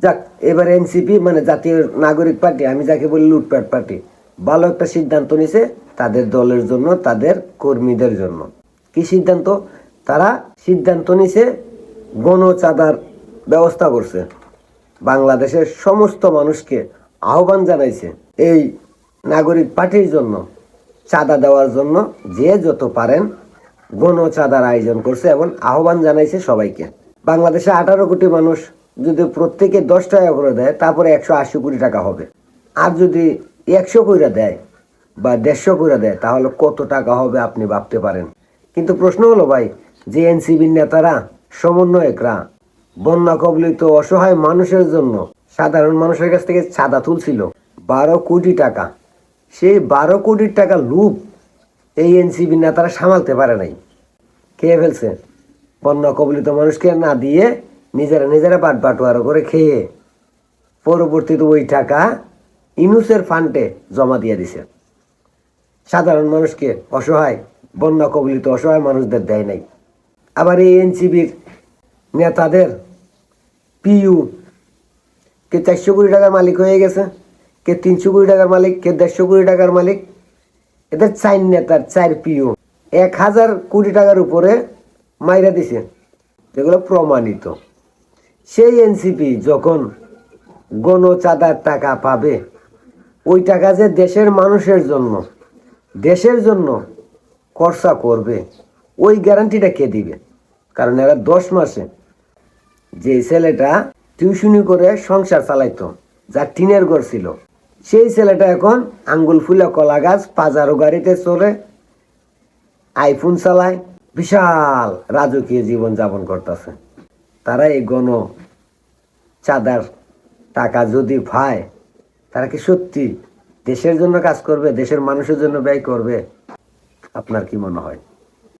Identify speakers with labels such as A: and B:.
A: যাক, এবার এনসিপি মানে জাতীয় নাগরিক পার্টি, আমি যাকে বলি লুটপাট পার্টি, ভালো একটা সিদ্ধান্ত নিছে তাদের দলের জন্য, তাদের কর্মীদের জন্য। কি সিদ্ধান্ত? তারা সিদ্ধান্ত নিছে গণচাঁদার ব্যবস্থা করছে। বাংলাদেশের সমস্ত মানুষকে আহ্বান জানাইছে এই নাগরিক পার্টির জন্য চাঁদা দেওয়ার জন্য, যে যত পারেন গণচাঁদার আয়োজন করছে এবং আহ্বান জানাইছে সবাইকে। বাংলাদেশে 18 কোটি মানুষ, যদি প্রত্যেকে 10 টাকা করে দেয় তারপরে 180 কোটি টাকা হবে। আর যদি 100 করে দেয় বা 150 করে দেয় তাহলে কত টাকা হবে আপনি ভাবতে পারেন। কিন্তু প্রশ্ন হলো ভাই, যে এনসিবির নেতারা, সমন্বয়করা বন্যা কবলিত অসহায় মানুষের জন্য সাধারণ মানুষের কাছ থেকে চাঁদা তুলছিল 12 কোটি টাকা, সেই 12 কোটি টাকা লুপ এই এনসিবির নেতারা সামালতে পারে নাই। খেয়ে ফেলছে। বন্যা কবলিত মানুষকে না দিয়ে নিজেরা বাটবাটোয়ারা করে খেয়ে পরবর্তীতে ওই টাকা ইনুসের ফান্ডে জমা দিয়ে দিছে। সাধারণ মানুষকে, অসহায় বন্যা কবলিত অসহায় মানুষদের দেয় নাই। আবার এই এনসিবির নেতাদের পিইউ কে 400 কোটি টাকার মালিক হয়ে গেছে, কে 300 কোটি টাকার মালিক, কে 150 কোটি টাকার মালিক। এদের 4 নেতার 4 পিইউ 1000 কোটি টাকার উপরে মাইরা দিছে, এগুলো প্রমাণিত। সেই এনসিপি যখন গণচাঁদার টাকা পাবে, ওই টাকা যে দেশের জন্য খরচা করবে, ওই গ্যারান্টিটা কে দিবে? কারণ এরা 10 মাসে যে ছেলেটা টিউশনি করে সংসার চালাইতো, যার টিনের ঘর ছিল, সেই ছেলেটা এখন আঙ্গুল ফুলা কলা গাছ, পাজারো গাড়িতে চলে, আইফোন চালায়, বিশাল রাজকীয় জীবন যাপন করতেছে। তারা এই চাঁদার টাকা যদি পায়, তারা কি সত্যি দেশের জন্য কাজ করবে, দেশের মানুষের জন্য ব্যয় করবে? আপনার কি মনে হয়?